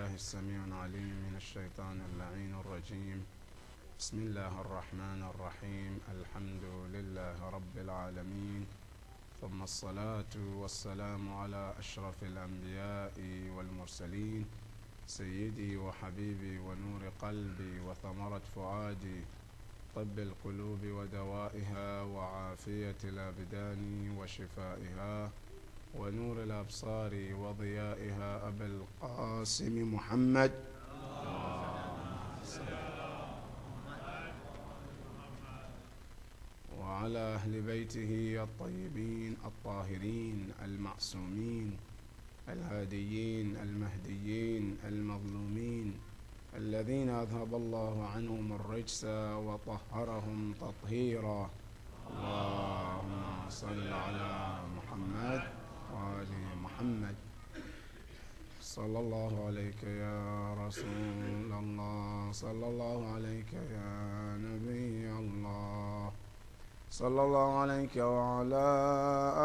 بالله السميع العليم من الشيطان اللعين الرجيم. بسم الله الرحمن الرحيم. الحمد لله رب العالمين، ثم الصلاة والسلام على أشرف الأنبياء والمرسلين، سيدي وحبيبي ونور قلبي وثمرة فؤادي، طب القلوب ودوائها وعافية الأبدان وشفائها ونور الأبصار وضيائها، أبا القاسم محمد وعلى أهل بيته الطيبين الطاهرين المعصومين الهاديين المهديين المظلومين، الذين أذهب الله عنهم الرجس وطهرهم تطهيرا. اللهم صل على محمد وآل محمد. صلى الله عليك يا رسول الله، صلى الله عليك يا نبي الله، صلى الله عليك وعلى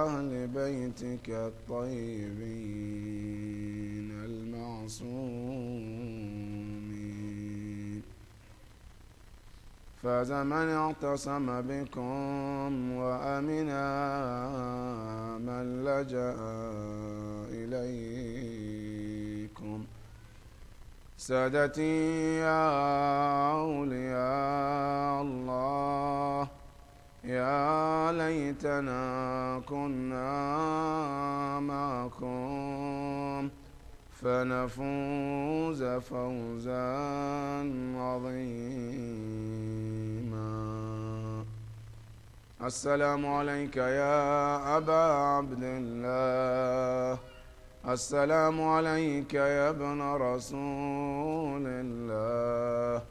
أهل بيتك الطيبين المعصومين. فاز من اعتصم بكم وأمنا من لجأ إليكم. سادتي يا أولياء الله، يا ليتنا كنا معكم فنفوز فوزا عظيما. السلام عليك يا أبا عبد الله، السلام عليك يا ابن رسول الله،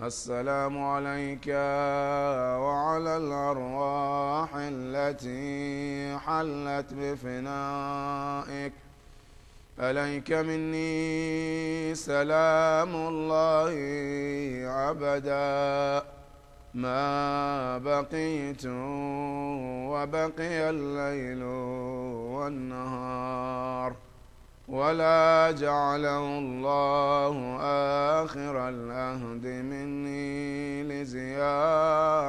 السلام عليك وعلى الأرواح التي حلت بفنائك. عليك مني سلام الله أبدا ما بقيت وبقي الليل والنهار، ولا جعله الله آخر العهد مني لزيارتكم.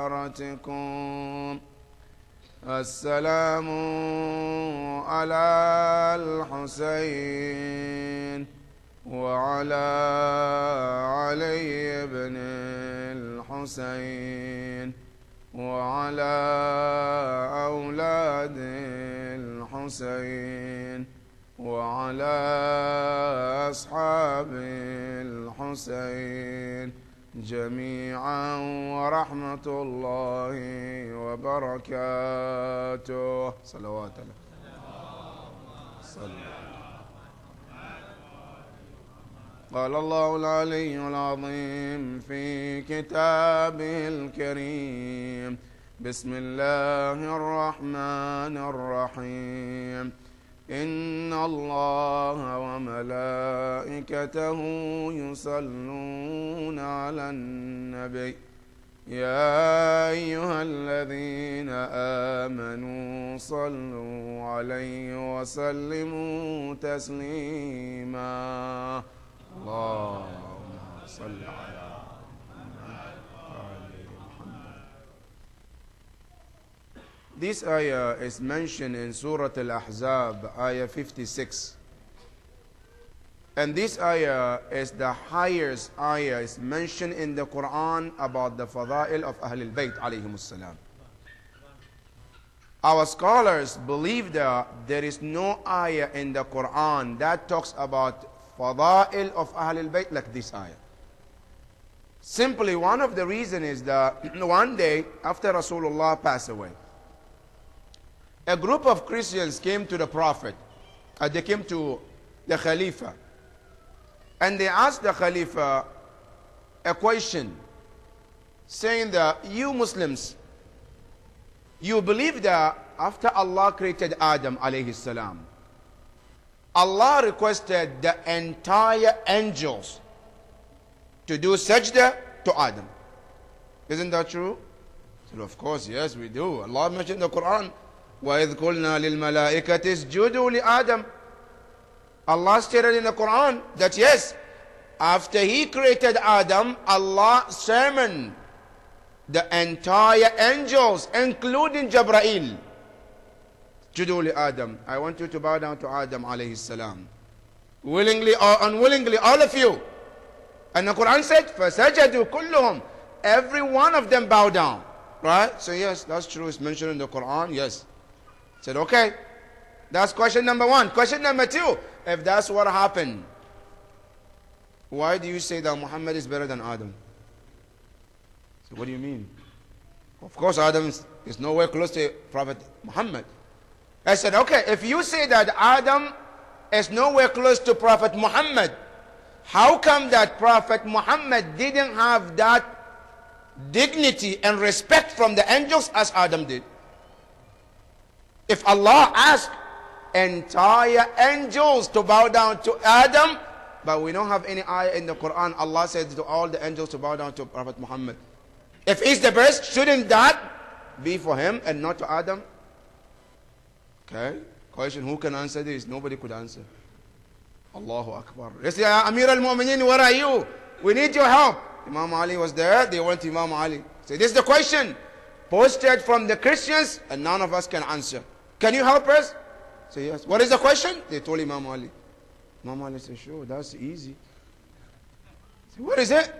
السلام على الحسين وعلى علي بن الحسين وعلى أولاد الحسين وعلى أصحاب الحسين جميعا، ورحمة الله وبركاته. صلوات الله. قال الله العلي العظيم في كتابه الكريم: بسم الله الرحمن الرحيم. إن الله وملائكته يصلون على النبي يا أيها الذين آمنوا صلوا عليه وسلموا تسليما. اللهم صل على This ayah is mentioned in Surah Al-Ahzab, ayah 56. And this ayah is the highest ayah is mentioned in the Quran about the fada'il of Ahlul Bayt alayhimus salam. Our scholars believe that there is no ayah in the Quran that talks about fada'il of Ahlul Bayt like this ayah. Simply, one of the reasons is that one day after Rasulullah passed away, a group of Christians came to the Prophet. They came to the Khalifa. And they asked the Khalifa a question, saying that you Muslims, you believe that after Allah created Adam alayhi salam, Allah requested the entire angels to do sajda to Adam. Isn't that true? So of course, yes, we do. Allah mentioned in the Quran, وَإِذْ قُلْنَا لِلْمَلَائِكَةِ اسْجُدُوا لِآدَمَ. Allah stated in the Quran that yes, after he created Adam, Allah summoned the entire angels, including Jibreel. Judu li Adam. I want you to bow down to Adam alayhi salam. Willingly or unwillingly, all of you. And the Quran said, فَسَجَدُوا كُلُّهُمْ. Every one of them bow down. Right? So yes, that's true. It's mentioned in the Quran. Yes. Said, okay. That's question number one. Question number two. If that's what happened, why do you say that Muhammad is better than Adam? So what do you mean? Of course, Adam is nowhere close to Prophet Muhammad. I said, okay, if you say that Adam is nowhere close to Prophet Muhammad, how come that Prophet Muhammad didn't have that dignity and respect from the angels as Adam did? If Allah asked entire angels to bow down to Adam, but we don't have any ayah in the Quran, Allah said to all the angels to bow down to Prophet Muhammad. If he's the best, shouldn't that be for him and not to Adam? Okay, question, who can answer this? Nobody could answer. Allahu Akbar. They say, Amir al-Mu'mineen, where are you? We need your help. Imam Ali was there, they went to Imam Ali. Say, this is the question posted from the Christians and none of us can answer. Can you help us? Say, yes. What is the question? They told Imam Ali. Imam Ali said, sure, that's easy. Say, what is it?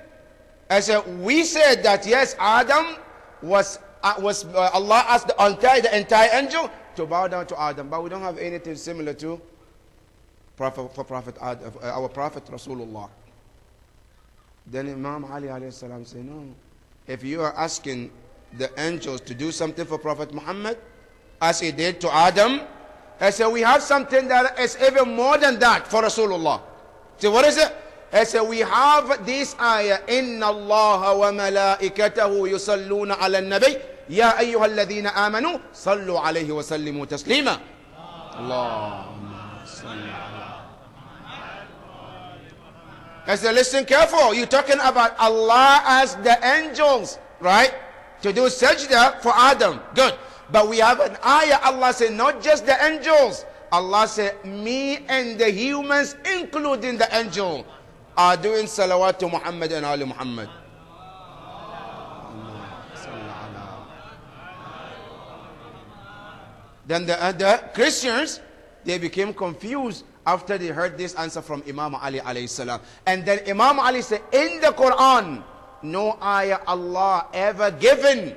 I said, we said that yes, Adam was Allah asked the entire angel to bow down to Adam, but we don't have anything similar to our Prophet Rasulullah. Then Imam Ali alayhi salam said, no, if you are asking the angels to do something for Prophet Muhammad, as he did to Adam, I said, we have something that is even more than that for Rasulullah. So what is it? I said, we have this ayah, إِنَّ اللَّهَ وَمَلَائِكَتَهُ يُصَلُّونَ عَلَى النَّبِيِّ يَا أَيُّهَا الَّذِينَ آمَنُوا صَلُّوا عَلَيْهِ وَسَلِّمُوا تَسْلِيمًا. Allahumma salli ala. I said, listen careful. You're talking about Allah as the angels, right? To do sajda for Adam. Good. But we have an ayah, Allah said, not just the angels. Allah said, me and the humans, including the angel, are doing salawat to Muhammad and Ali Muhammad. Then the Christians, they became confused after they heard this answer from Imam Ali alayhi salam. And then Imam Ali said, in the Quran, no ayah Allah ever given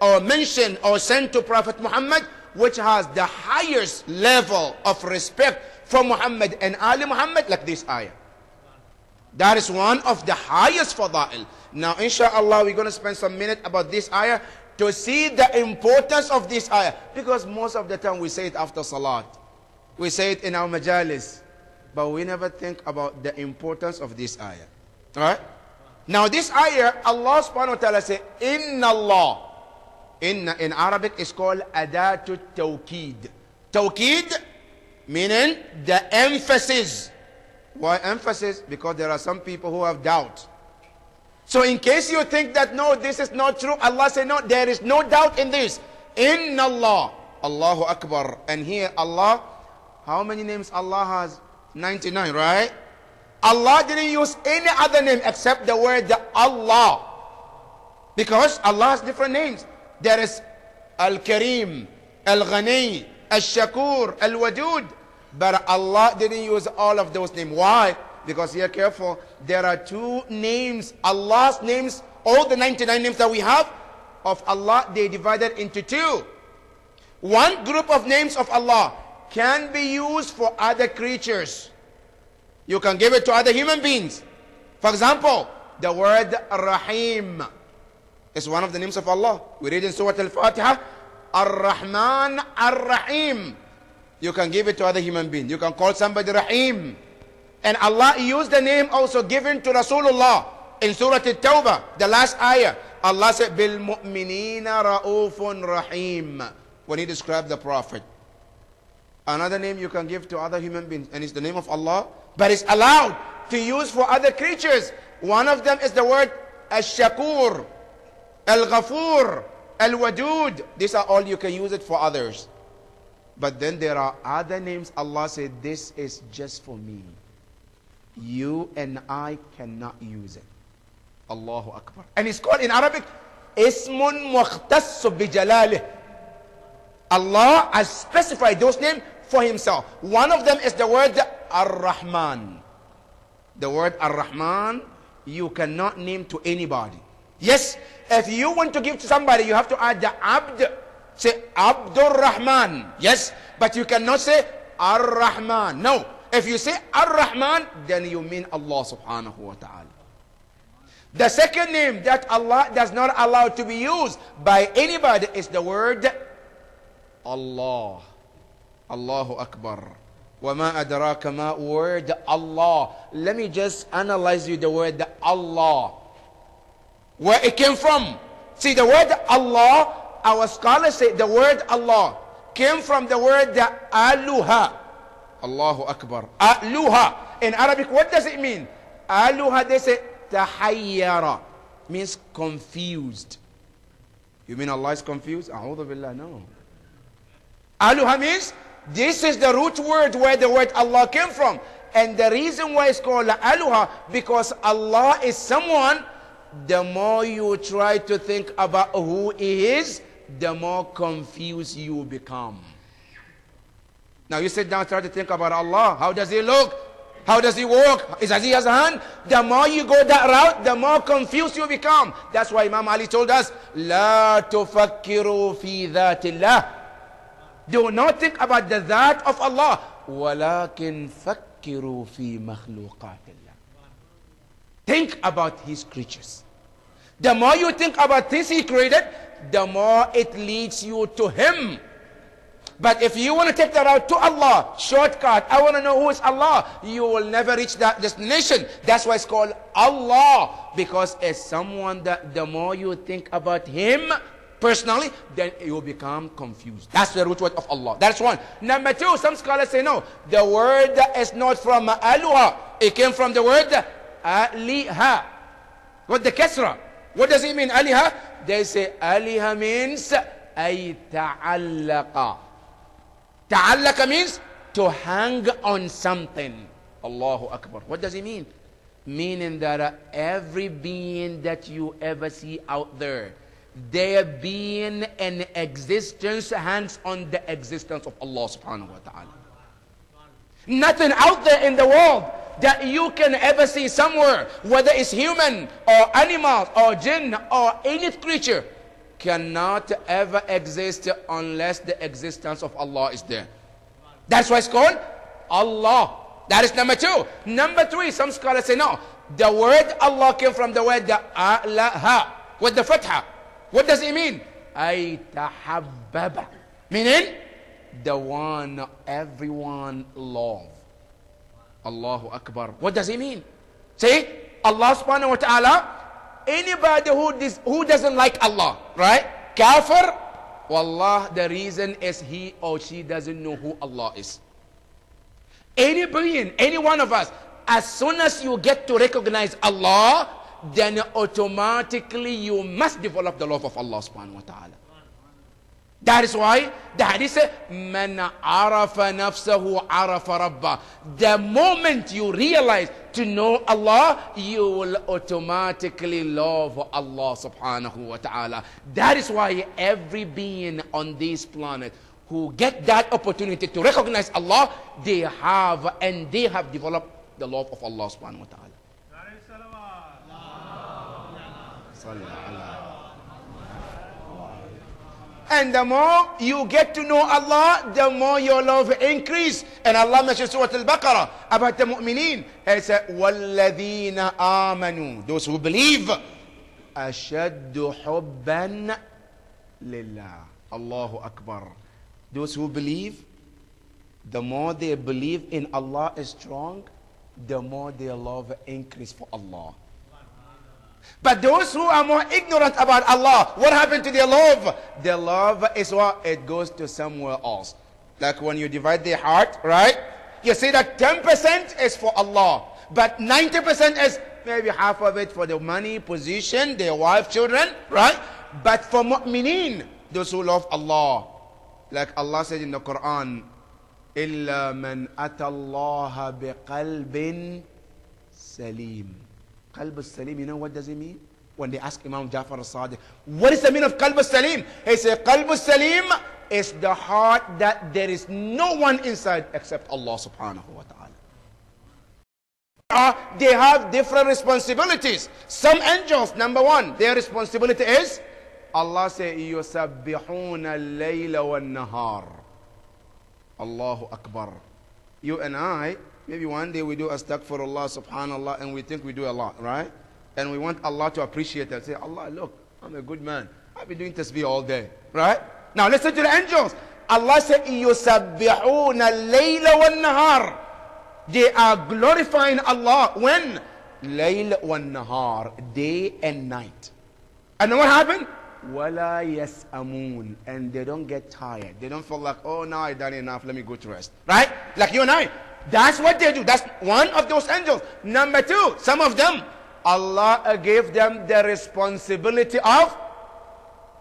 or mentioned or sent to Prophet Muhammad which has the highest level of respect for Muhammad and Ali Muhammad like this ayah. That is one of the highest fada'il. Now inshallah we're going to spend some minutes about this ayah to see the importance of this ayah, because most of the time we say it after salat, we say it in our majalis, but we never think about the importance of this ayah. Alright? Now this ayah, Allah subhanahu wa ta'ala say, Inna Allah. In Arabic is called Adatu Tawqeed. Tawqeed meaning the emphasis. Why emphasis? Because there are some people who have doubt. So in case you think that no, this is not true, Allah said no, there is no doubt in this. Inna Allah. Allahu Akbar. And here Allah, how many names Allah has? 99, right? Allah didn't use any other name except the word Allah. Because Allah has different names. There is Al-Kareem, Al-Ghani, Al-Shakur, Al-Wadud. But Allah didn't use all of those names. Why? Because here, careful, there are two names. Allah's names, all the 99 names that we have of Allah, they divided into two. One group of names of Allah can be used for other creatures. You can give it to other human beings. For example, the word Rahim is one of the names of Allah. We read in Surah Al-Fatiha, Ar-Rahman Ar-Rahim. You can give it to other human beings. You can call somebody Rahim. And Allah used the name also given to Rasulullah in Surah At-Tawbah, the last ayah. Allah said, Bil mu'minina ra'ufun rahim, when he described the Prophet. Another name you can give to other human beings, and it's the name of Allah, but it's allowed to use for other creatures. One of them is the word Al-Shakur, Al-Ghafur, Al-Wadud. These are all you can use it for others. But then there are other names Allah said, this is just for me. You and I cannot use it. Allahu Akbar. And it's called in Arabic, Ismun Mukhtassu Bijalalih. Allah has specified those names for himself. One of them is the word Ar-Rahman. The word Ar-Rahman, you cannot name to anybody. Yes, if you want to give to somebody, you have to add the Abd. Say Abdur Rahman. Yes, but you cannot say Ar-Rahman. No. If you say Ar-Rahman, then you mean Allah subhanahu wa ta'ala. The second name that Allah does not allow to be used by anybody is the word Allah. Allahu Akbar. وَمَا أَدْرَاكَ مَا word Allah. Let me just analyze you the word Allah. Where it came from. See, the word Allah, our scholars say the word Allah came from the word Aluha. Allahu Akbar. Aluha. In Arabic, what does it mean? Aluha, they say tahayyara. Means confused. You mean Allah is confused? A'udhu billah, no. Aluha means, this is the root word where the word Allah came from. And the reason why it's called Aluha, because Allah is someone, the more you try to think about who He is, the more confused you become. Now you sit down, try to think about Allah. How does He look? How does He walk? Does He has a hand? The more you go that route, the more confused you become. That's why Imam Ali told us, لا تفكروا في ذات الله. Do not think about the that of Allah. ولكن فكروا في مخلوقات الله. Think about His creatures. The more you think about things He created, the more it leads you to Him. But if you want to take the route to Allah, shortcut, I want to know who is Allah, you will never reach that destination. That's why it's called Allah. Because it's someone that the more you think about Him personally, then you will become confused. That's the root word of Allah. That's one. Number two, some scholars say no. The word is not from Aluha. It came from the word Aliha. What the Kesra? What does it mean, Aliha? They say Aliha means ay ta'allaqa. Ta'allaqa means to hang on something. Allahu Akbar. What does it mean? Meaning that every being that you ever see out there, their being and existence hangs on the existence of Allah subhanahu wa ta'ala. Nothing out there in the world that you can ever see somewhere, whether it's human or animal or jinn or any creature, cannot ever exist unless the existence of Allah is there. That's why it's called Allah. That is number two. Number three, some scholars say no. The word Allah came from the word Alaha with the fatha. What does it mean? Ay tahabbaba. Meaning, the one everyone love. Allahu Akbar. What does it mean? See, Allah subhanahu wa ta'ala, anybody who doesn't like Allah, right? Kafir, wallah, the reason is he or she doesn't know who Allah is. Any being, any one of us, as soon as you get to recognize Allah, then automatically you must develop the love of Allah subhanahu wa ta'ala. That is why the hadith says, Man arafa nafsahu arafa rabba. The moment you realize to know Allah, you will automatically love Allah subhanahu wa ta'ala. That is why every being on this planet who get that opportunity to recognize Allah, they have developed the love of Allah subhanahu wa ta'ala. And the more you get to know Allah, the more your love increase. And Allah mentions Surah Al-Baqarah about the mu'mineen. He said, وَالَّذِينَ آمَنُوا. Those who believe. أَشَدُّ حُبًّا لِلَّهِ. Allahu Akbar. Those who believe, the more they believe in Allah is strong, the more their love increase for Allah. But those who are more ignorant about Allah, what happened to their love? Their love is what? It goes to somewhere else. Like when you divide their heart, right? You see that 10% is for Allah, but 90% is maybe half of it for the money, position, their wife, children, right? But for mu'mineen, those who love Allah, like Allah said in the Quran, إِلَّا مَنْ أَتَى اللَّهَ بِقَلْبٍ Salim. Qalb al-Salim, you know what does it mean? When they ask Imam Jafar al-Sadiq, what is the meaning of Qalb al-Salim? He said, Qalb al-Salim is the heart that there is no one inside except Allah subhanahu wa ta'ala. They have different responsibilities. Some angels, number one, their responsibility is, Allah says, يُسَبِّحُونَ اللَّيْلَ وَالنَّهَارِ. Allahu Akbar. You and I, maybe one day we do astaghfirullah, subhanallah, and we think we do a lot, right? And we want Allah to appreciate us. Say, Allah, look, I'm a good man. I've been doing tasbih all day, right? Now listen to the angels. Allah said, يُسَبِّحُونَ اللَّيْلَ وَالنَّهَارِ. They are glorifying Allah. When? Layl وَالنَّهَارِ. Day and night. And then what happened? وَلَا يَسْأَمُونَ. And they don't get tired. They don't feel like, oh, now I've done enough, let me go to rest. Right? Like you and I. That's what they do. That's one of those angels. Number two, some of them, Allah gave them the responsibility of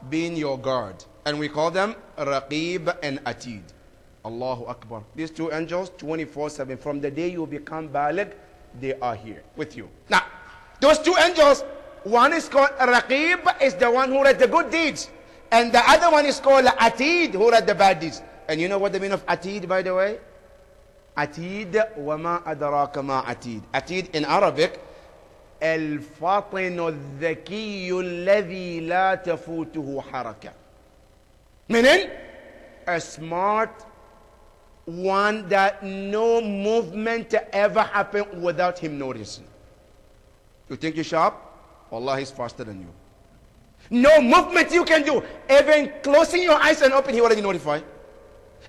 being your guard. And we call them Raqib and Atid. Allahu Akbar. These two angels, 24/7. From the day you become baligh, they are here with you. Now, those two angels, one is called Raqib, is the one who read the good deeds. And the other one is called Atid, who read the bad deeds. And you know what the meaning of Atid, by the way? Atid, وَمَا أَدْرَاكَ مَا Atid. Atid in Arabic, الفطن الذكي الذي لا تفوته حركة. Meaning, a smart one that no movement ever happen without him noticing. You think you're sharp? Allah is faster than you. No movement you can do. Even closing your eyes and open, he already notified.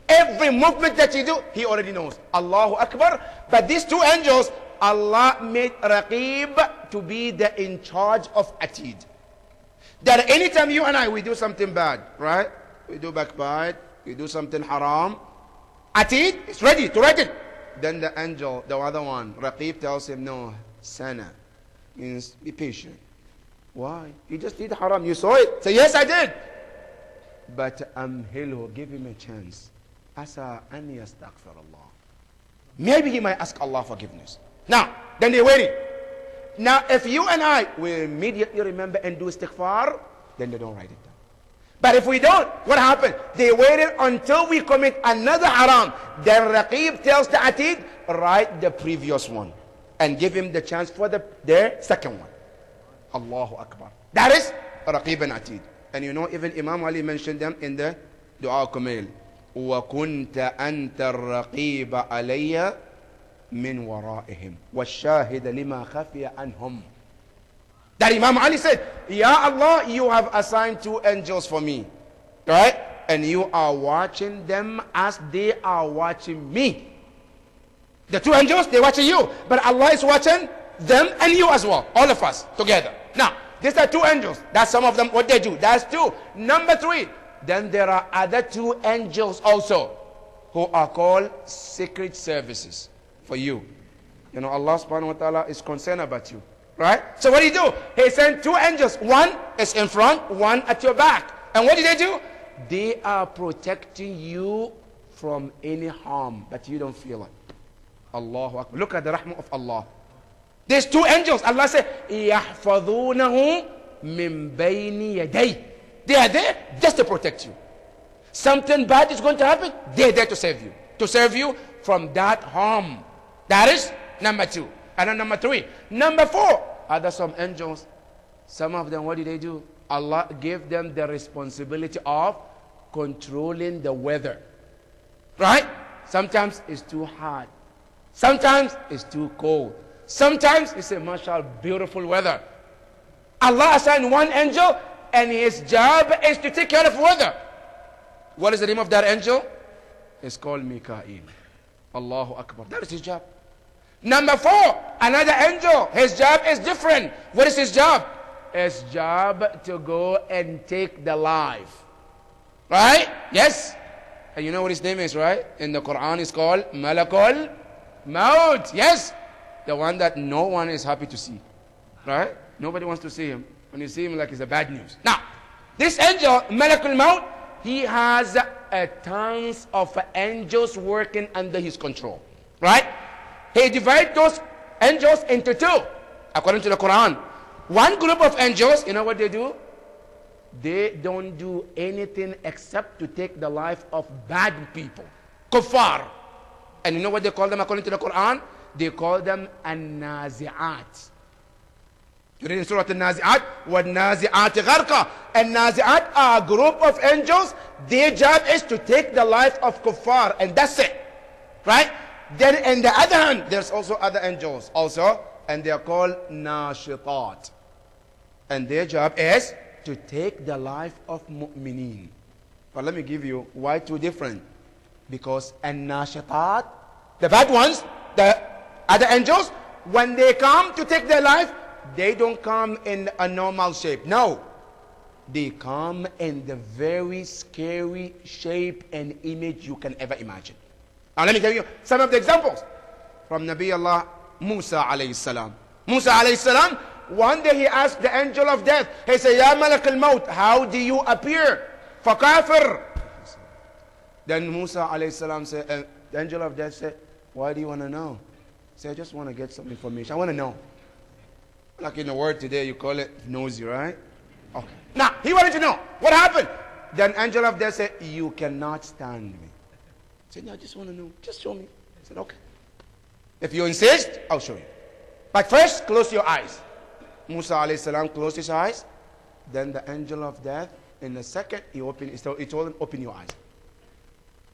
Every movement that you do, he already knows. Allahu Akbar. But these two angels, Allah made Raqib to be the in charge of Atid. That anytime you and I, we do something bad, right? We do backbite, we do something haram. Atid is ready to write it. Then the angel, the other one, Raqib, tells him, no, sana, means be patient. Why? You just did haram. You saw it. Say, yes, I did. But amhilhu, give him a chance. Asa an yastaghfirullah. Maybe he might ask Allah forgiveness. Now, then they're waiting. Now, if you and I will immediately remember and do istighfar, then they don't write it down. But if we don't, what happened? They waited until we commit another haram. Then Raqib tells the Atid, write the previous one and give him the chance for their second one. Allahu Akbar. That is Raqib and Atid. And you know, even Imam Ali mentioned them in the Dua Kumail. وَكُنْتَ أَنْتَ الرَّقِيبَ عَلَيَّ مِنْ وَرَائِهِمْ وَالشَّاهِدَ لِمَا خَفِيَ عَنْهُمْ. That Imam Ali said, Ya Allah, you have assigned two angels for me. Right? And you are watching them as they are watching me. The two angels, they're watching you. But Allah is watching them and you as well. All of us together. Now, these are two angels. That's some of them, what they do. That's two. Number three, then there are other two angels also who are called secret services for you. You know, Allah subhanahu wa ta'ala is concerned about you. Right? So what do you do? He sent two angels. One is in front, one at your back. And what do? They are protecting you from any harm, but you don't feel it. Allahu Akbar. Look at the rahmah of Allah. There's two angels. Allah said, يَحْفَظُونَهُ مِنْ بَيْنِ يَدَيْهِ. They are there just to protect you. Something bad is going to happen, they're there to save you. To save you from that harm. That is number two. And then number three. Number four, are there some angels? Some of them, what do they do? Allah gave them the responsibility of controlling the weather. Right? Sometimes it's too hot. Sometimes it's too cold. Sometimes it's a mashallah, beautiful weather. Allah assigned one angel and his job is to take care of weather. What is the name of that angel? It's called Mikael. Allahu Akbar. That is his job. Number four, another angel. His job is different. What is his job? His job to go and take the life. Right? Yes? And you know what his name is, right? In the Quran it's called Malakul Maut. Yes? The one that no one is happy to see. Right? Nobody wants to see him. When you see him, like it's a bad news. Now, this angel, Malakul Maut, he has tons of angels working under his control. Right? He divides those angels into two, according to the Quran. One group of angels, you know what they do? They don't do anything except to take the life of bad people, kuffar. And you know what they call them according to the Quran? They call them an-nazi'at. You read in Surah An-Nazi'at, وَالنَّازِعَاتِ غَرْقًا. And-nazi'at are a group of angels. Their job is to take the life of kuffar, and that's it. Right? Then on the other hand, there's also other angels also, and they are called nashitat. And their job is to take the life of mu'mineen. But let me give you why two different. Because an-nashitat, the bad ones, the other angels, when they come to take their life, they don't come in a normal shape. No. They come in the very scary shape and image you can ever imagine. Now let me tell you some of the examples from Nabi Allah Musa alayhi salam. Musa alayhi salam, one day he asked the angel of death, he said, Ya Malak al-Maut, how do you appear? Fakafir. Then Musa alayhi salam said, the angel of death said, why do you want to know? He said, I just want to get some information. I want to know. Like in the word today, you call it nosy, right? Okay. Now, he wanted to know. What happened? Then angel of death said, you cannot stand me. He said, no, I just want to know. Just show me. I said, okay. If you insist, I'll show you. But first, close your eyes. Musa alayhi salam closed his eyes. Then the angel of death, in a second, he told him, open your eyes.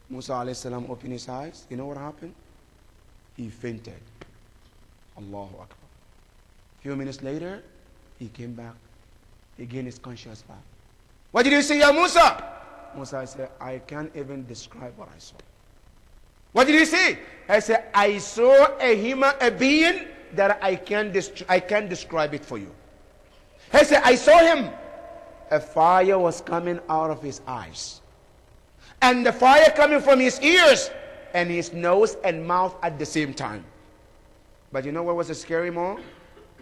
Musa alayhi salam opened his eyes. You know what happened? He fainted. Allahu Akbar. A few minutes later, he came back. He gained his conscience back. What did you see, Ya Musa? Musa said, I can't even describe what I saw. What did you see? I said, I saw a being that I can't describe it for you. He said, I saw him. A fire was coming out of his eyes. And the fire coming from his ears and his nose and mouth at the same time. But you know what was the scary more?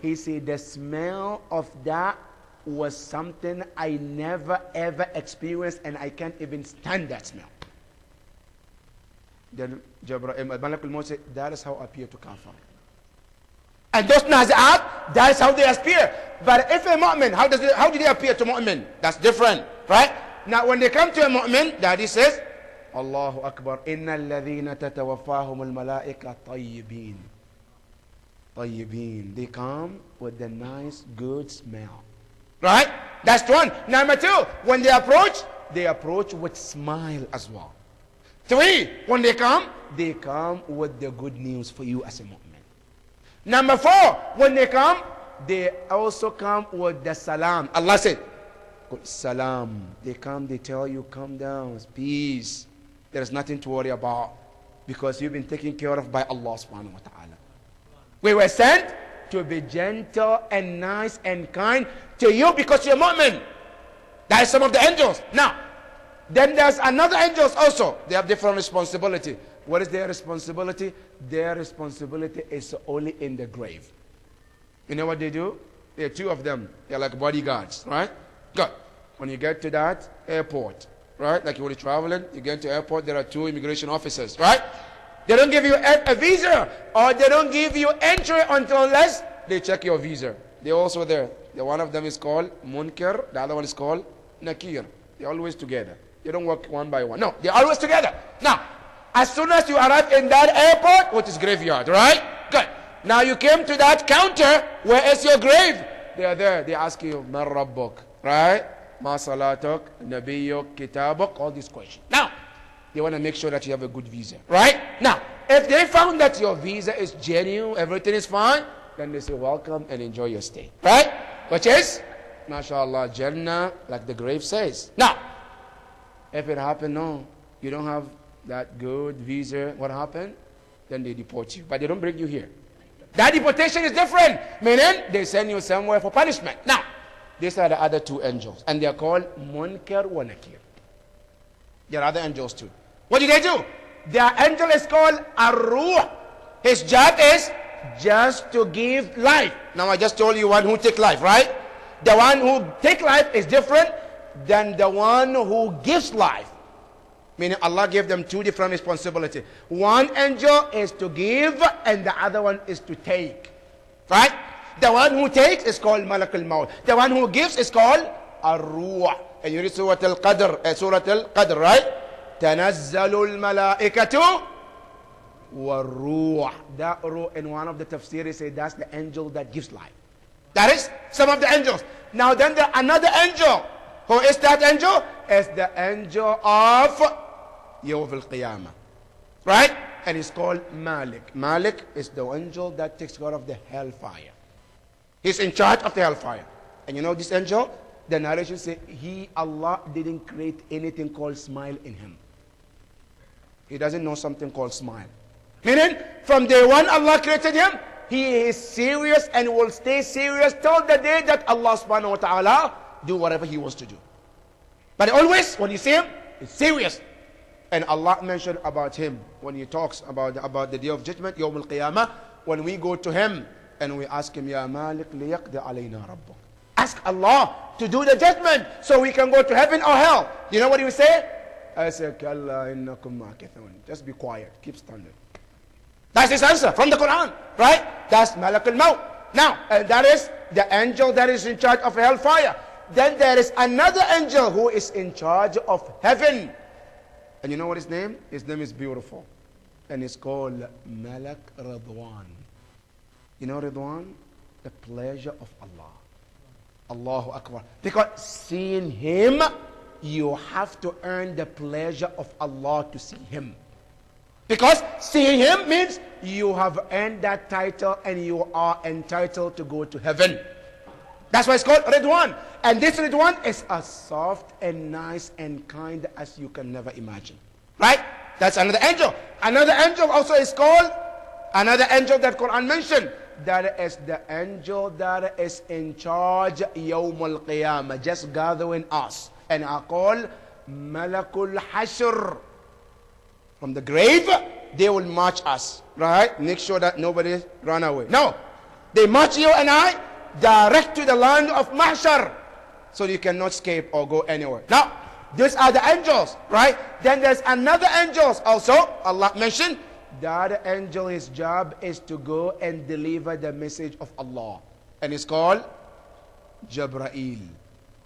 He said, the smell of that was something I never ever experienced, and I can't even stand that smell. Then Malak al-Maut said, that is how I appear to kafir. And those nazi'at, that is how they appear. But if a mu'min, how do they appear to mu'min? That's different, right? Now when they come to a mu'min, Daddy says, Allahu Akbar, inna alladhina tatawaffahum al-malaika tayyibin. Tayyibin. They come with the nice, good smell. Right? That's one. Number two, when they approach with smile as well. Three, when they come with the good news for you as a mu'min. Number four, when they come, they also come with the salam. Allah said, salam. They come, they tell you, calm down, peace. There is nothing to worry about because you've been taken care of by Allah subhanahu wa ta'ala. We were sent to be gentle and nice and kind to you because you're mu'min. That is some of the angels. Now, then there's another angels also. They have different responsibility. What is their responsibility? Their responsibility is only in the grave. You know what they do? There are two of them. They're like bodyguards, right? Good. When you get to that airport, right? Like when you're traveling, you get to airport, there are two immigration officers, right? They don't give you a visa, or they don't give you entry unless they check your visa. They're also there. One of them is called Munkar, the other one is called Nakir. They're always together. They don't work one by one. No, they're always together. Now, as soon as you arrive in that airport, which is graveyard, right? Good. Now you came to that counter, where is your grave? They are there. They ask you, Man Rabbuk, right? Ma Salatuk, Nabiyyuk, Kitabuk, all these questions. Now, they want to make sure that you have a good visa, right? Now, if they found that your visa is genuine, everything is fine, then they say, welcome and enjoy your stay, right? Which is, mashallah, Jannah, like the grave says. Now, if it happened, no, you don't have that good visa, what happened? Then they deport you, but they don't bring you here. That deportation is different, meaning they send you somewhere for punishment. Now, these are the other two angels, and they are called Munkar wa Nakir. There are other angels too. What do they do? Their angel is called Ar-Ruh. His job is just to give life. Now I just told you one who take life, right? The one who take life is different than the one who gives life. Meaning Allah gave them two different responsibilities. One angel is to give and the other one is to take. Right? The one who takes is called Malak al-Maut. The one who gives is called Ar-Ruh. And you read Surah Al-Qadr, right? تَنَزَّلُ الْمَلَائِكَةُ وَالرُّوحُ. That ruh in one of the tafsirs say that's the angel that gives life. That is some of the angels. Now then there another angel. Who is that angel? It's the angel of Yawm al-Qiyamah. Right? And it's called Malik. Malik is the angel that takes care of the hellfire. He's in charge of the hellfire. And you know this angel? The narration says Allah didn't create anything called smile in him. He doesn't know something called smile. Meaning, from day one Allah created him, he is serious and will stay serious till the day that Allah subhanahu wa ta'ala do whatever he wants to do. But always, when you see him, it's serious. And Allah mentioned about him when he talks about the day of judgment, Yawm al-Qiyamah, when we go to him and we ask him, Ya Malik liyaqdi alayna rabbuk. Ask Allah to do the judgment so we can go to heaven or hell. You know what he will say? I say, Kalla innakum makithun. Just be quiet. Keep standing. That's his answer from the Quran. Right? That's Malak al-Maut. Now, that is the angel that is in charge of hellfire. Then there is another angel who is in charge of heaven. And you know what his name? His name is beautiful. And it's called Malak Ridwan. You know Ridwan? The pleasure of Allah. Allahu Akbar. Because seeing him, you have to earn the pleasure of Allah to see him. Because seeing him means you have earned that title and you are entitled to go to heaven. That's why it's called Ridwan. And this Ridwan is as soft and nice and kind as you can never imagine. Right? That's another angel. Another angel also is called, another angel that Quran mentioned. That is the angel that is in charge Yawm al-Qiyamah, just gathering us. And I call Malakul Hashr. From the grave, they will march us. Right? Make sure that nobody run away. No. They march you and I direct to the land of Mahshar. So you cannot escape or go anywhere. Now, these are the angels. Right? Then there's another angels also. Allah mentioned. That angel, his job is to go and deliver the message of Allah. And it's called Jabra'il.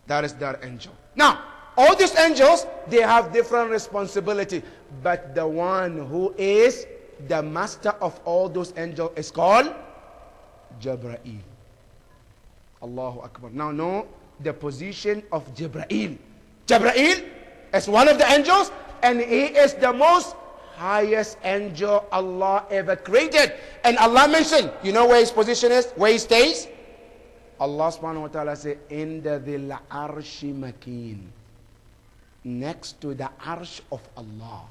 That is that angel. Now, all these angels, they have different responsibility. But the one who is the master of all those angels is called Jabra'il. Allahu Akbar. Now know the position of Jabra'il. Jabra'il is one of the angels, and he is the most highest angel Allah ever created. And Allah mentioned, you know where his position is? Where he stays? Allah subhanahu wa ta'ala said, Inda dhil arshi makin. Next to the arsh of Allah.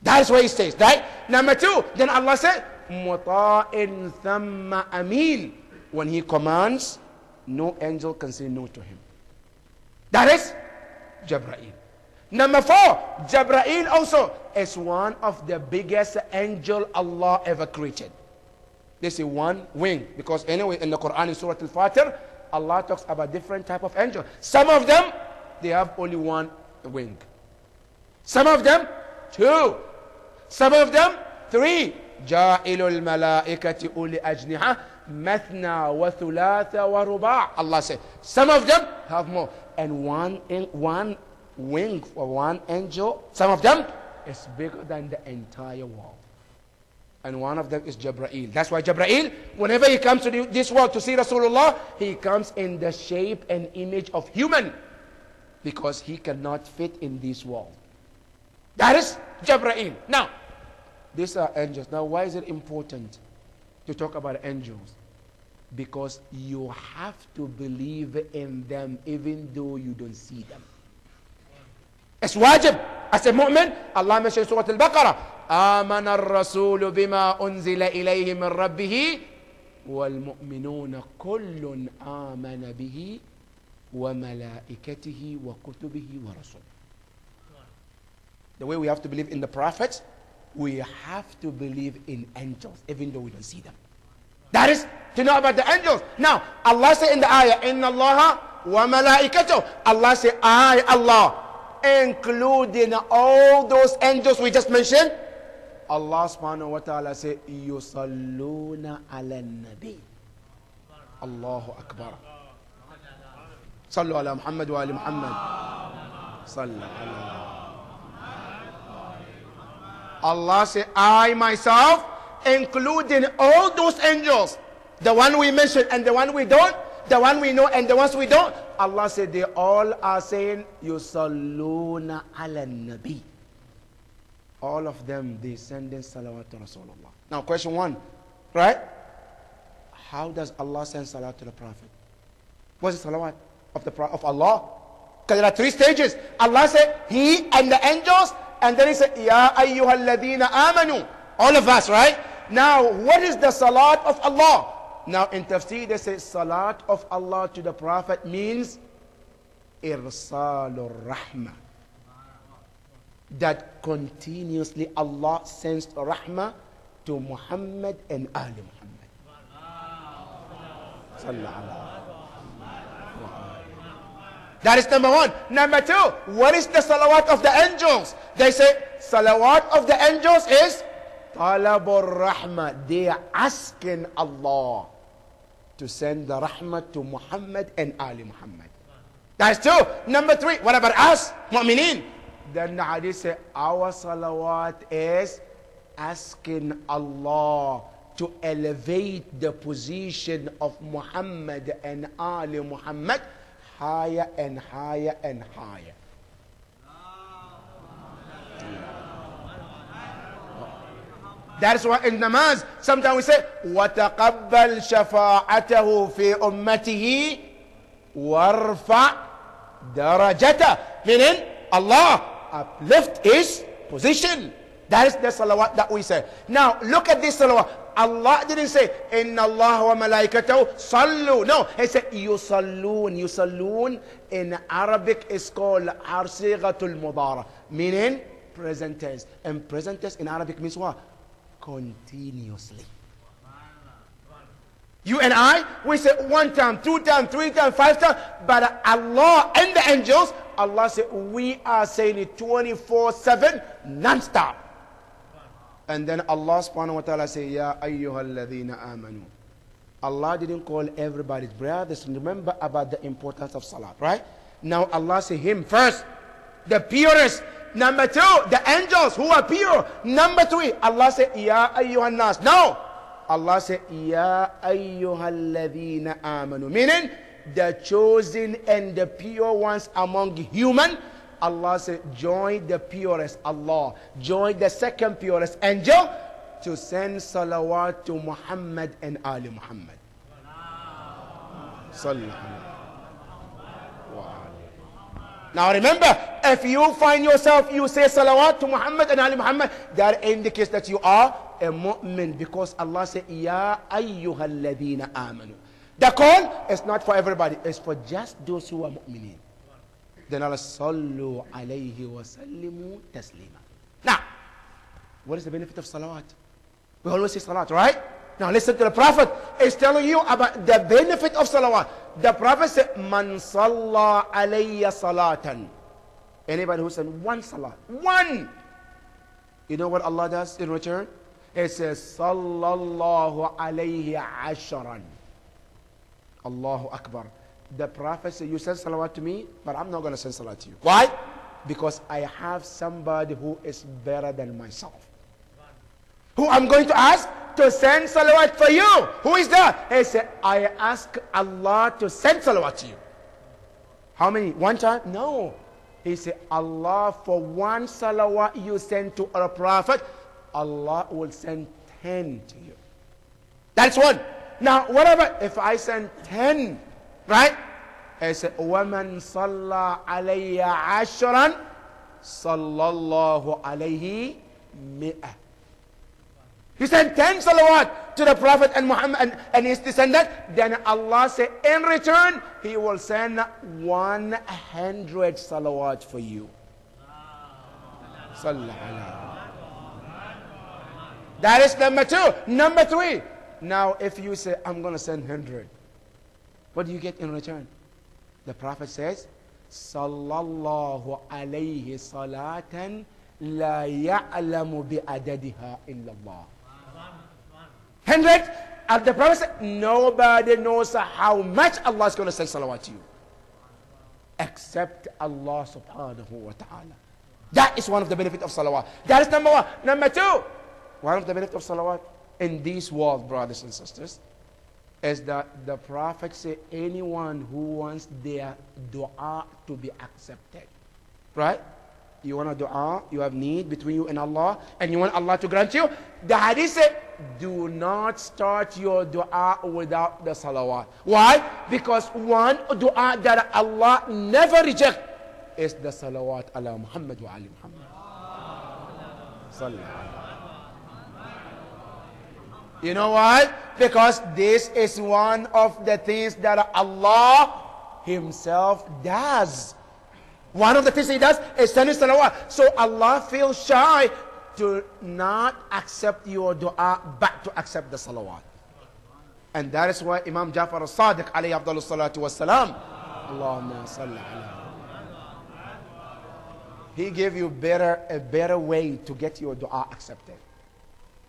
That is where he stays, right? Number two, then Allah said, Muta'in thamma amin. When he commands, no angel can say no to him. That is Jabra'il. Number four, Jabra'il also is one of the biggest angel Allah ever created. They say one wing. Because anyway, in the Quran, in Surah Al-Fatir, Allah talks about different type of angel. Some of them, they have only one wing. Some of them, two. Some of them, three. Ja'ilul malaikati uli ajniha mathna wa thulatha wa ruba'. Allah said, some of them have more. And one wing for one angel, some of them is bigger than the entire world. And one of them is Jabra'il. That's why Jabra'il, whenever he comes to this world to see Rasulullah, he comes in the shape and image of human. Because he cannot fit in this world. That is Jabra'il. Now, these are angels. Now, why is it important to talk about angels? Because you have to believe in them even though you don't see them. It's wajib. As a mu'min, Allah mentioned Surah Al-Baqarah. آمن الرسول بما أنزل إليه من ربه والمؤمنون كل آمن به وملائكته وكتبه ورسله. The way we have to believe in the prophets, we have to believe in angels, even though we don't see them. That is to know about the angels. Now, Allah said in the ayah, إِنَّ اللَّهَ وَمَلَائِكَتُهُ. Allah said, I, Allah, including all those angels we just mentioned, Allah subhanahu wa ta'ala say, Yusalluna ala nabi. Allahu Akbar. Sallu ala Muhammad wa ali Muhammad. Sallu ala. Allah say, I myself, including all those angels, the one we mentioned and the one we don't, the one we know and the ones we don't, Allah said they all are saying, Yusalluna ala nabi. All of them, they send in salawat to Rasulullah. Now question 1, right? How does Allah send salat to the Prophet? What's the salawat of Allah? Because there are 3 stages. Allah said, He and the angels, and then He said, Ya ayyuhalladhina amanu. All of us, right? Now, what is the salat of Allah? Now, in tafsir, they say salat of Allah to the Prophet means irsalur rahmah. That continuously Allah sends rahmah to Muhammad and Ali Muhammad. That is number 1. Number 2, what is the salawat of the angels? They say salawat of the angels is talabur rahmah. They are asking Allah to send the rahmah to Muhammad and Ali Muhammad. That is 2. Number 3, what about us, mu'mineen? Then the hadith say our salawat is asking Allah to elevate the position of Muhammad and Ali Muhammad higher and higher and higher. That's why in namaz, sometimes we say, وَتَقَبَّلْ شَفَاعَتَهُ فِي أُمَّتِهِ وَارْفَعْ دَرَجَتَهُ. Meaning, Allah uplift his position. That is the salawat that we say. Now, look at this salawat. Allah didn't say, Inna Allah wa malaikatahu sallu. No, He said, Yusalloon. Yusalloon in Arabic is called arsighatul mudara, meaning present tense. And present tense in Arabic means what? Continuously. You and I, we say 1 time, 2 times, 3 times, 5 times. But Allah and the angels, Allah said, we are saying it 24/7, non-stop. And then Allah subhanahu wa ta'ala say, Ya ayyuhalladhina amanu. Allah didn't call everybody's brothers. Remember about the importance of salat, right? Now Allah say Him first, the purest. Number 2, the angels who are pure. Number 3, Allah say, Ya ayyuhan nas. No. Allah said, Ya ayyuhalladhina amanu. Meaning, the chosen and the pure ones among human. Allah said, join the purest Allah. Join the second purest angel to send salawat to Muhammad and Ali Muhammad. Now remember, if you find yourself, you say salawat to Muhammad and Ali Muhammad, that indicates that you are a mu'min, because Allah said, Ya ayyuhalladhina amanu. The call is not for everybody, it's for just those who are mu'mineen. Then Allah sallu alayhi wa sallimu taslima. Now, what is the benefit of salawat? We always say salat, right? Now listen to the Prophet. He's telling you about the benefit of salawat. The Prophet said, Man salla alayya salatan. Anybody who said 1 salat, 1. You know what Allah does in return? It says, Sallallahu alayhi asharan. Allahu Akbar. The Prophet said, you send salawat to me, but I'm not going to send salawat to you. Why? Because I have somebody who is better than myself, who I'm going to ask to send salawat for you. Who is that? He said, I ask Allah to send salawat to you. How many? 1 time? No. He said, Allah, for 1 salawat you send to our Prophet, Allah will send 10 to you. That's 1. Now, whatever, if I send 10, right? He said, وَمَنْ صَلَّى عَلَيَّ عَشْرًا صَلَّى اللَّهُ عَلَيْهِ مِئَةً. He sent 10 salawat to the Prophet and Muhammad and his descendant. Then Allah said, in return, He will send 100 salawat for you. That is number 2. Number 3. Now, if you say, I'm going to send 100, what do you get in return? The Prophet says, Sallallahu alayhi salatan لا يعلم بعددها إلا الله. 100. And the Prophet said, nobody knows how much Allah is going to send salawat to you except Allah subhanahu wa ta'ala. That is one of the benefits of salawat. That is number one. Number two, one of the benefits of salawat in this world, brothers and sisters, is that the Prophet said anyone who wants their dua to be accepted. Right? You want a dua, you have need between you and Allah, and you want Allah to grant you. The hadith said, do not start your dua without the salawat. Why? Because one dua that Allah never rejects is the salawat ala Muhammad wa ali Muhammad. You know why? Because this is one of the things that Allah Himself does. One of the things He does is sending salawat. So Allah feels shy to not accept your dua, but to accept the salawat. And that is why Imam Jafar al-Sadiq alayhi afdalu salatu wassalam, Allahumma salli ala, he gave you a better way to get your dua accepted.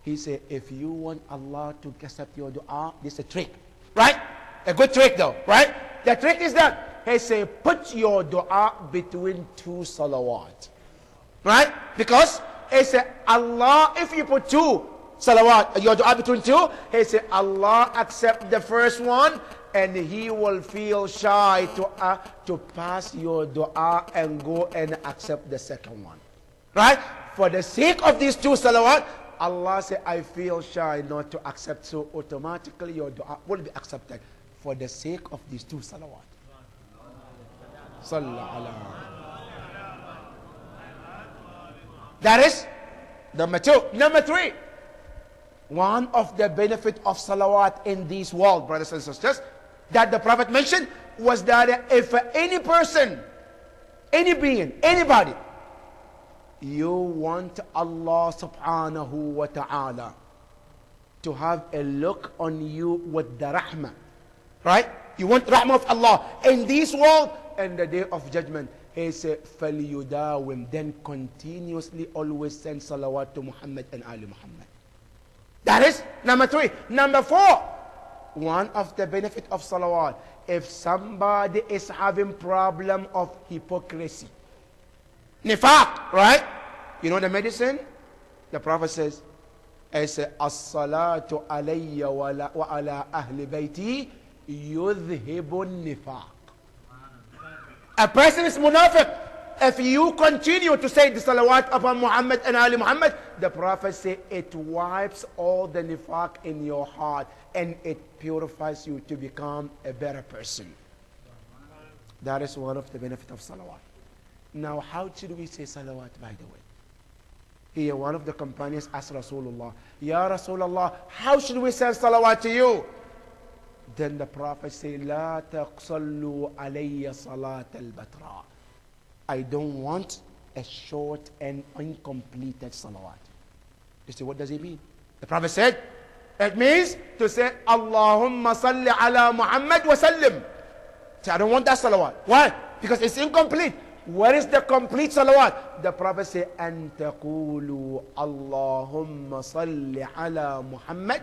He said, if you want Allah to accept your dua, this is a trick. Right? A good trick though, right? The trick is that he said, put your dua between two salawat. Right? Because he said, Allah, if you put two salawat, your dua between two, he said, Allah accept the first one, and He will feel shy to pass your dua and go and accept the second one. Right? For the sake of these two salawat, Allah said, I feel shy not to accept, so automatically your dua will be accepted for the sake of these two salawat. That is number two. Number three, one of the benefits of salawat in this world, brothers and sisters, that the Prophet mentioned was that if any person, any being, anybody, you want Allah subhanahu wa ta'ala to have a look on you with the rahmah, right? You want rahmah of Allah in this world and the day of judgment. He said, فَلْيُدَاوِمْ, then continuously always send salawat to Muhammad and Ali Muhammad. That is number three. Number four, one of the benefits of salawat, if somebody is having problem of hypocrisy, nifaq, right? You know the medicine? The Prophet says, as-salatu alayya wa ala ahli bayti yudhibun nifaq. A person is munafiq. If you continue to say the salawat upon Muhammad and Ali Muhammad, the Prophet said it wipes all the nifaq in your heart and it purifies you to become a better person. That is one of the benefits of salawat. Now, how should we say salawat, by the way? Here, one of the companions asked Rasulullah, Ya Rasulullah, how should we send salawat to you? Then the Prophet said, La taqsallu alayya salat al-batra. I don't want a short and uncompleted salawat. You see, what does it mean? The Prophet said, it means to say, Allahumma salli ala Muhammad wa sallim. So I don't want that salawat. Why? Because it's incomplete. Where is the complete salawat? The Prophet said, أن تقولوا اللهم صل على محمد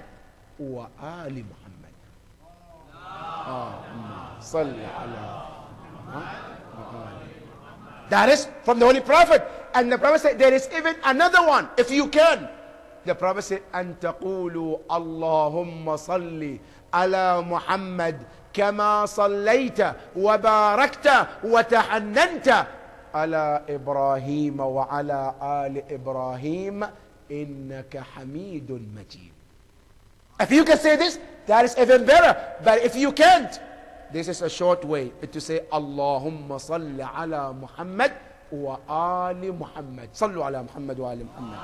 وآل محمد. صل على محمد. That is from the Holy Prophet. And the Prophet said, there is even another one, if you can. The Prophet said, أن تقولوا اللهم صل على محمد كما صليت وباركت وتحننت على إبراهيم وعلى آل إبراهيم إنك حميد مجيد. If you can say this, that is even better. But if you can't, this is a short way to say اللهم صل على محمد وآل محمد. صلوا على محمد وآل محمد.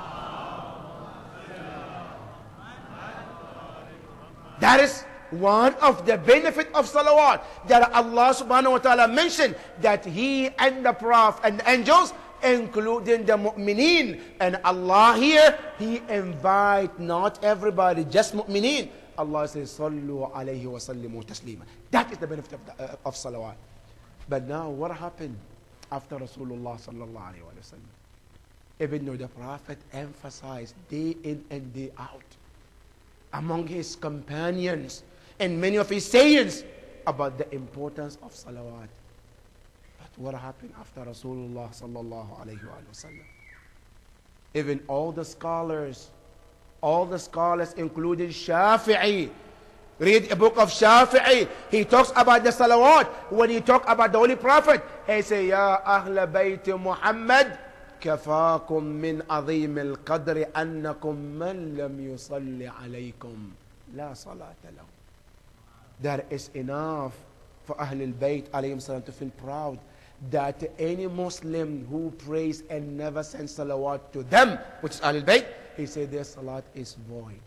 That is one of the benefits of salawat that Allah subhanahu wa ta'ala mentioned, that He and the Prophet and the angels, including the mu'mineen. And Allah here, He invite not everybody, just mu'mineen. Allah says, Sallu alayhi wa sallimu taslima. That is the benefit of salawat. But now what happened after Rasulullah sallallahu alayhi wa sallam? Even though the Prophet emphasized day in and day out among his companions and many of his sayings about the importance of salawat. But what happened after Rasulullah sallallahu alayhi wa sallam? Even all the scholars, including Shafi'i, read a book of Shafi'i. He talks about the salawat. When he talks about the Holy Prophet, he says, Ya Ahl Bayt Muhammad, كفاكم من عظيم القدر أنكم من لم يصلي عليكم لا صلاة له. That is enough for Ahlul Bayt alayhim salam to feel proud that any Muslim who prays and never sends salawat to them, which is Ahlul Bayt, he said their salat is void.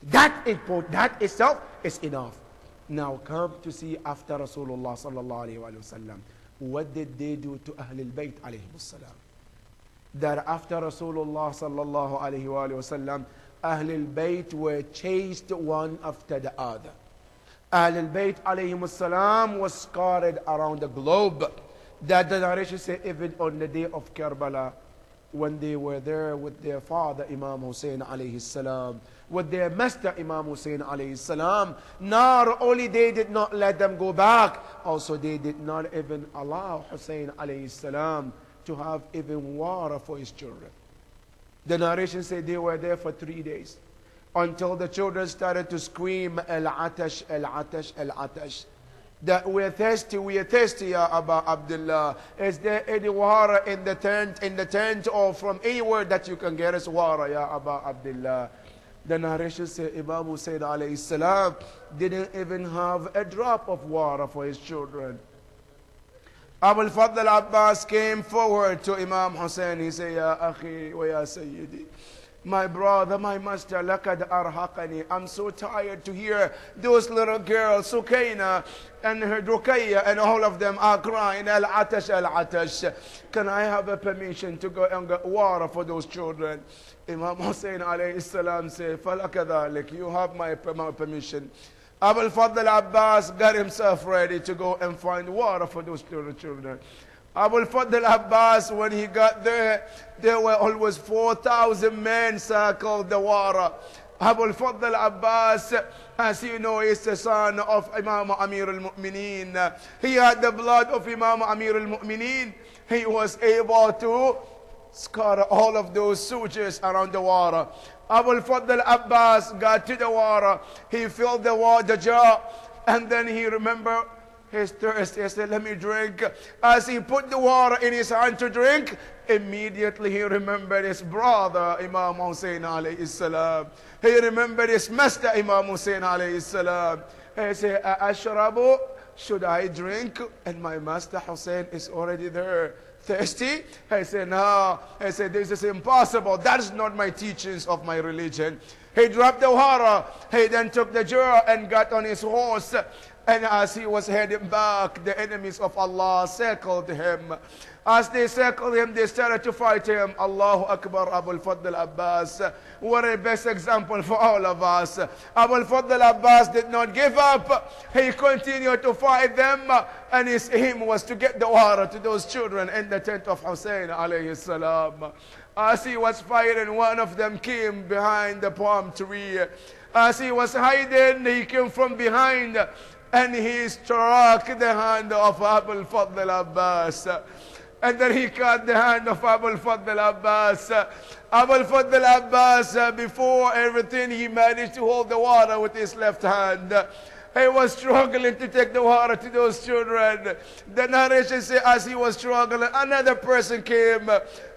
That itself is enough. Now come to see after Rasulullah sallallahu alayhi wa sallam, what did they do to Ahlul Bayt alayhim salam? That after Rasulullah sallallahu alayhi wa sallam, Ahlul Bayt were chased one after the other. Ahlul Bayt alayhim salam was scattered around the globe. That the narration says even on the day of Karbala, when they were there with their father Imam Hussein alayhi salam, with their master Imam Hussein alayhi salam, not only they did not let them go back, also they did not even allow Hussein alayhi salam to have even water for his children. The narration said they were there for 3 days until the children started to scream, Al-Atash, Al-Atash, Al-Atash. That we're thirsty, Ya Abu Abdullah. Is there any water in the tent, or from anywhere that you can get us water, Ya Abu Abdullah? The narration said Imam Hussein alayhi salam didn't even have a drop of water for his children. Abu al-Fadl Abbas came forward to Imam Hussein. He said, Ya Akhi wa Ya Sayyidi, my brother, my master, lakad arhaqani. I'm so tired to hear those little girls, Sukaina and her Ruqayya, and all of them are crying, Al-Atash, Al-Atash. Can I have a permission to go and get water for those children? Imam Hussein alayhi salam said, Falaka dhalik, you have my permission. Abu al-Fadl Abbas got himself ready to go and find water for those little children. Abu al-Fadl Abbas, when he got there were always 4,000 men circled the water. Abu al-Fadl Abbas, as you know, is the son of Imam Amir al-Mu'mineen. He had the blood of Imam Amir al-Mu'mineen. He was able to scatter all of those soldiers around the water. Abu al-Fadl Abbas got to the water. He filled the jar, and then he remembered his thirst. He said, let me drink. As he put the water in his hand to drink, immediately he remembered his brother Imam Hussein alayhi salam. He remembered his master Imam Hussein alayhi salam. He said, Ashrabu, should I drink? And my master Hussein is already there. Thirsty? I said, no. I said, this is impossible. That is not my teachings of my religion. He dropped the water. He then took the jar and got on his horse. And as he was heading back, the enemies of Allah circled him. As they circled him, they started to fight him. Allahu Akbar, Abu al-Fadl Abbas. What a best example for all of us. Abu al-Fadl Abbas did not give up. He continued to fight them. And his aim was to get the water to those children in the tent of Hussein alayhi salam. As he was fighting, one of them came behind the palm tree. As he was hiding, he came from behind. And he struck the hand of Abu al-Fadl Abbas. And then he cut the hand of Abu al-Fadl Abbas. Abu al-Fadl Abbas, before everything, he managed to hold the water with his left hand. He was struggling to take the water to those children. The narration says, as he was struggling, another person came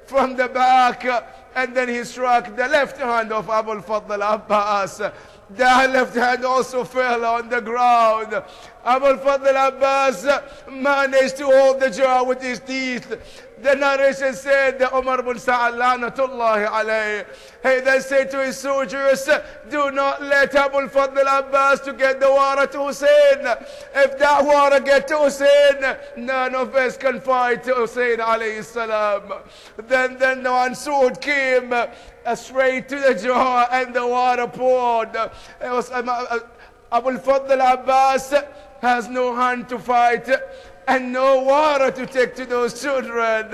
from the back, and then he struck the left hand of Abu al-Fadl Abbas. The left hand also fell on the ground. Abu al-Fadl Abbas managed to hold the jar with his teeth. The narration said that Umar bin Sa'ad Lanatullahi alayhi, he then said to his soldiers, do not let Abu al-Fadl Abbas to get the water to Hussein. If that water get to Hussein, none of us can fight Hussein alayhi salam. Then the one sword came straight to the jar and the water poured. It was Abu al-Fadl Abbas has no hand to fight and no water to take to those children.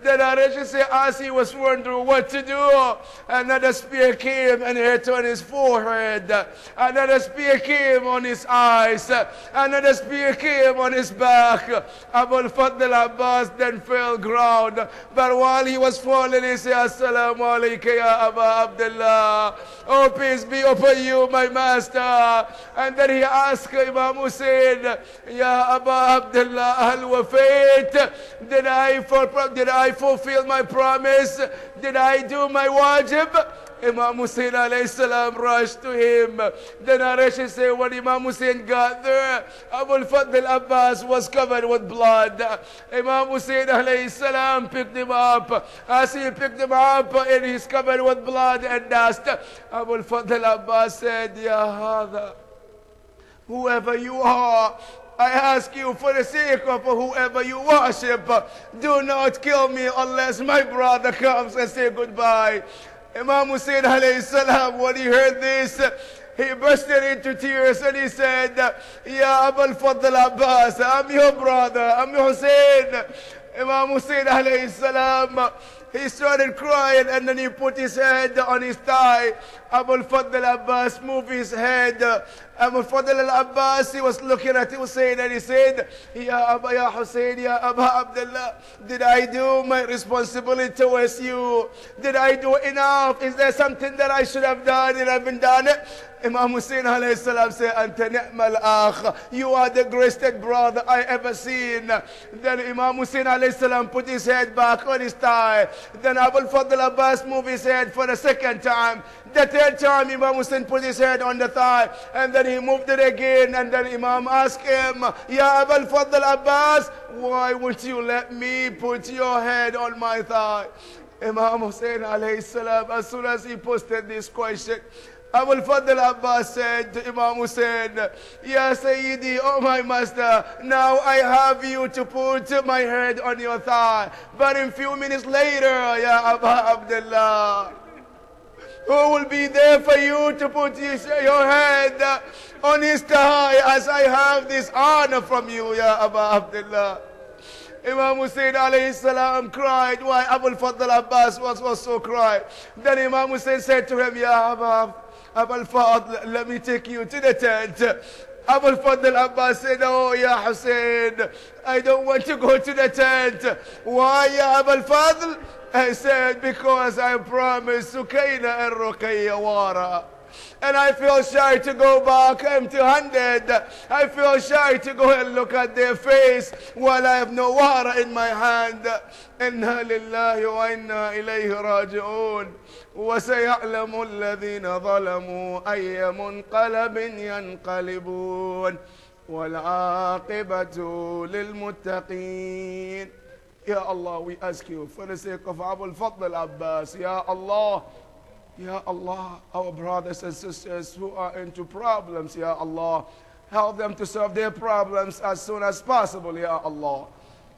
Then Aisha said, as he was wondering what to do, another spear came and hit on his forehead. Another spear came on his eyes. Another spear came on his back. Abu al-Fadl Abbas then fell ground. But while he was falling, he said, Assalamu alaikum ya Aba Abdullah. Oh, peace be upon you, my master. And then he asked Imam Hussein, Ya Aba Abdullah, Ahl Wafait, did I fulfill my promise? Did I do my wajib? Imam Hussein alayhi salam rushed to him. Then Aisha said, when Imam Hussein got there, Abu al-Fadl Abbas was covered with blood. Imam Hussein alayhi salam picked him up. As he picked him up, and he's covered with blood and dust, Abu al-Fadl Abbas said, Ya Hada, whoever you are, I ask you for the sake of whoever you worship, do not kill me unless my brother comes and say goodbye. Imam Hussein alayhi salam, when he heard this, he bursted into tears and he said, Ya Abu al-Fadl Abbas, I'm your brother, I'm your Hussein. Imam Hussein alayhi salam, he started crying and then he put his head on his thigh. Abu al-Fadl Abbas moved his head. Abu al-Fadl al-Abbas, he was looking at Hussein and he said, Ya Hussein, Ya Aba Abdullah, did I do my responsibility towards you? Did I do enough? Is there something that I should have done and I haven't done it? Imam Hussein alayhi salam said, Anta ni'mal akh, you are the greatest brother I ever seen. Then Imam Hussein alayhi salam put his head back on his thigh. Then Abu al-Fadl Abbas moved his head for the second time. The third time Imam Hussein put his head on the thigh and then he moved it again, and then Imam asked him, Ya Abu al-Fadl Abbas, why would you let me put your head on my thigh? Imam Hussein alayhi salam, as soon as he posted this question, Abu al-Fadl Abbas said to Imam Hussein, Ya Sayyidi, oh my master, now I have you to put my head on your thigh. But in few minutes later, Ya Abu Abdullah, who will be there for you to put your head on his thigh as I have this honor from you, Ya Abu Abdullah? Imam Hussein alayhi salam cried. Why Abu al-Fadl Abbas was so crying? Then Imam Hussein said to him, Ya Abu al-Fadl, let me take you to the tent. Abu al-Fadl Abbas said, oh, Ya Hussein, I don't want to go to the tent. Why, Ya Abu al-Fadl? I said, because I promised Sukaina and Ruqayya Wara. And I feel shy to go back empty-handed. I feel shy to go and look at their face while I have no water in my hand. Inna lillahi wa inna ilayhi raji'un. وسيعلم الذين ظلموا أي منقلب ينقلبون والعاقبة للمتقين. Ya Allah, we ask you for the sake of Abu al-Fadl Abbas, Ya Allah, Ya Allah, our brothers and sisters who are into problems, Ya Allah, help them to solve their problems as soon as possible, Ya Allah.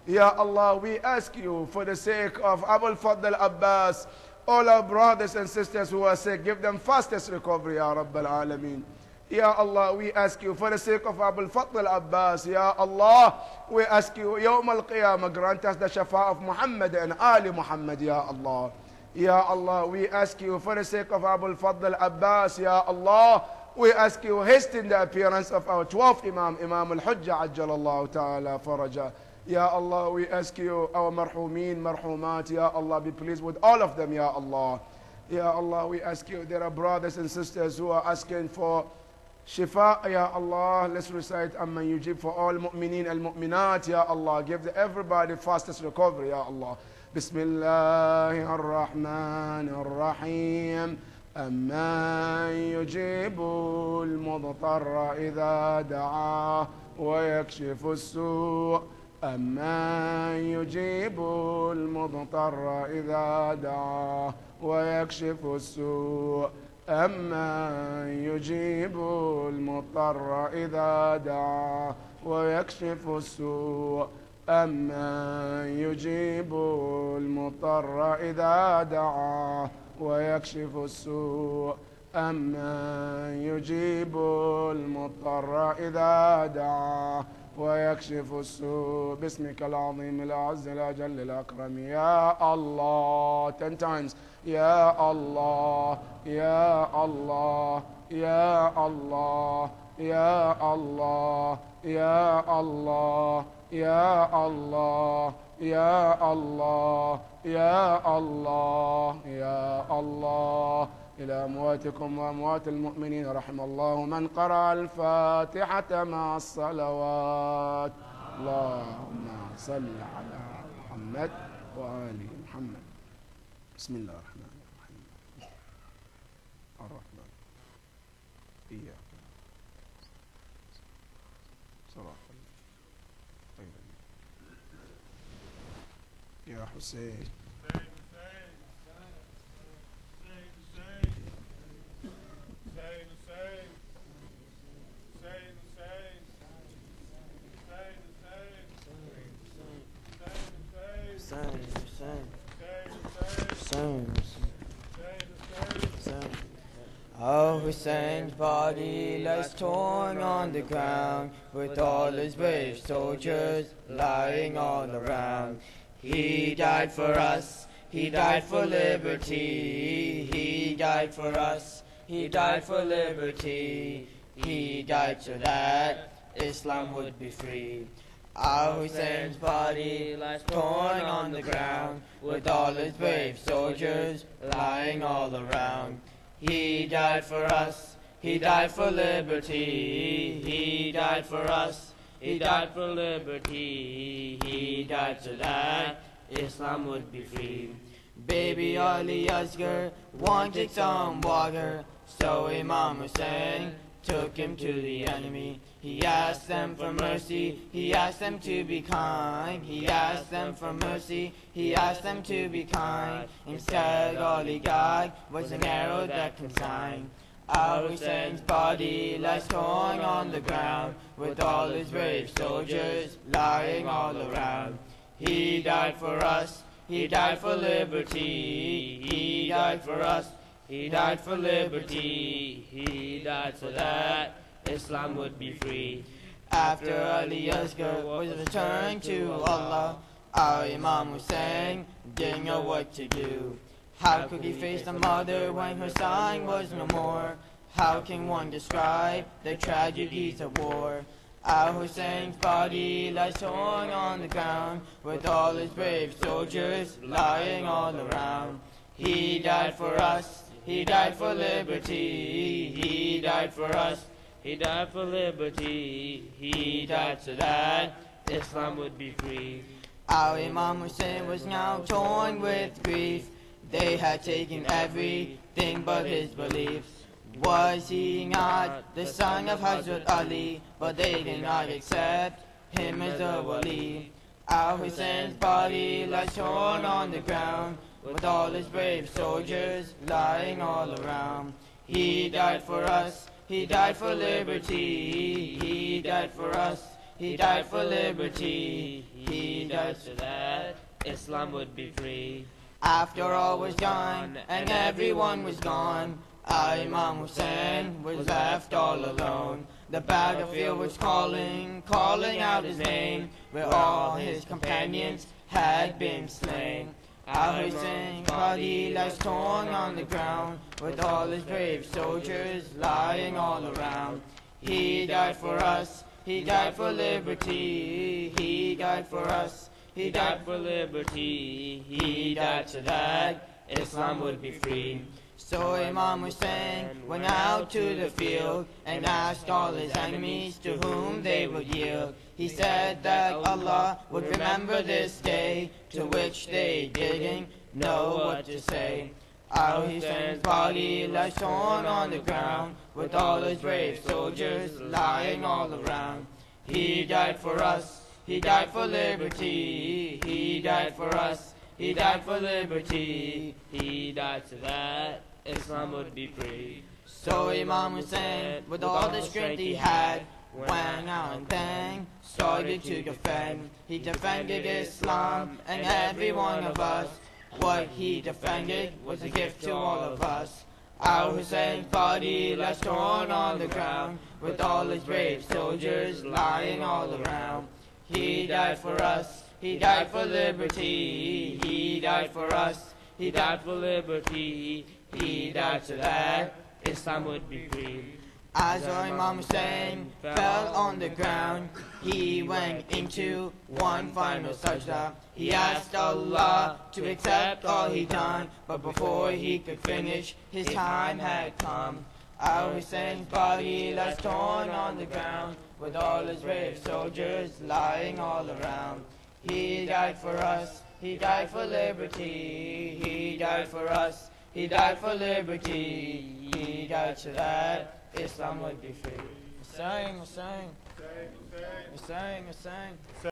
Ya Allah, we ask you for the sake of Abu al-Fadl Abbas, all our brothers and sisters who are sick, give them fastest recovery, Ya Rabbal Alameen. Ya Allah, we ask you for the sake of Abu al-Fadl Abbas, Ya Allah, we ask you, Yawm al-Qiyamah, grant us the shafa of Muhammad and Ali Muhammad, Ya Allah. Ya Allah, we ask you for the sake of Abu al-Fadl Abbas, Ya Allah, we ask you hasten the appearance of our 12th Imam, Imam al-Hujjah, Ajjalallahu Ta'ala Faraja. Ya Allah, we ask you, our marhumeen, marhumat, Ya Allah, be pleased with all of them, Ya Allah. Ya Allah, we ask you, there are brothers and sisters who are asking for shifa, Ya Allah. Let's recite Amman Yujib for all mu'mineen al-mu'minat, Ya Allah. Give everybody fastest recovery, Ya Allah. Bismillahir Rahmanir Rahim. أمن يجيب المضطر إذا دعاه ويكشف السوء أمن يجيب المضطر إذا دعاه ويكشف السوء أمن يجيب المضطر إذا دعاه ويكشف السوء أمن يجيب المضطر إذا دعاه ويكشف السوء أمن يجيب المضطر إذا دعاه ويكشف السوء باسمك العظيم الأعز الأجل الأكرم يا الله 10 times يا الله يا الله يا الله يا الله يا الله يا الله يا الله يا الله يا الله إلى أمواتكم وأموات المؤمنين رحم الله من قرأ الفاتحة مع الصلوات اللهم صل على محمد وآل محمد بسم الله الرحمن الرحيم الرحمن إياك صراط يا حسين Oh, Hussein's body lies torn on the ground, with all his brave soldiers lying all around. He died for us, he died for liberty, he died for us, he died for liberty, he died so that Islam would be free. Our Hussein's body lies torn on the ground, with all his brave soldiers lying all around. He died for us, he died for liberty, he died for us, he died for liberty, he died so that Islam would be free. Baby Ali Asghar wanted some water, so Imam Hussein took him to the enemy. He asked them for mercy, he asked them to be kind. He asked them for mercy, he asked them to be kind. Instead all he got was an arrow that consigned. Our Hussein's body lies torn on the ground, with all his brave soldiers lying all around. He died for us, he died for liberty, he died for us, he died for liberty, he died so that Islam would be free. After Ali Asghar was returned to Allah, our Imam Hussein didn't know what to do. How could he face the mother when her son was no more? How can one describe the tragedies of war? Our Hussein's body lies torn on the ground, with all his brave soldiers lying all around. He died for us, he died for liberty, he died for us, he died for liberty, he died so that Islam would be free. Our Imam Hussein was now torn with grief. They had taken everything but his beliefs. Was he not the son of Hazrat Ali? But they did not accept him as a wali. Our Hussein's body lies torn on the ground, with all his brave soldiers lying all around. He died for us, he died for liberty, he died for us, he died for liberty, he died so that Islam would be free. After all was done and everyone was gone, our Imam Hussein was left all alone. The battlefield was calling, calling out his name, where all his companions had been slain. Our Hussein's body lies torn on the ground, with all his brave soldiers lying all around. He died for us, he died for liberty, he died for us, he died for liberty, he died so that Islam would be free. So Imam Hussein went out to the field and asked all his enemies to whom they would yield. He said that Allah would remember this day, to which they didn't know what to say. Our Hussein's body lies torn on the ground, with all his brave soldiers lying all around. He died for us, he died for liberty, he died for us, he died for liberty, he died so that Islam would be free. So Imam Hussein, with all the strength he had, went out and then started to defend. He defended Islam and every one of us. What he defended was a gift to all of us. Our Hussein's body lies torn on the ground, with all his brave soldiers lying all around. He died for us, he died for liberty. He died for us, he died for liberty. He died so that Islam would be free. As our Imam Hussein fell on the ground, he went into one final sajda. He asked Allah to accept all he done, but before he could finish, his time had come. Our Hussein's body lies torn on the ground, with all his brave soldiers lying all around. He died for us, he died for liberty. He died for us, he died for liberty. He died so that Islam would be free. Hussein, Hussein, Hussein, Hussein.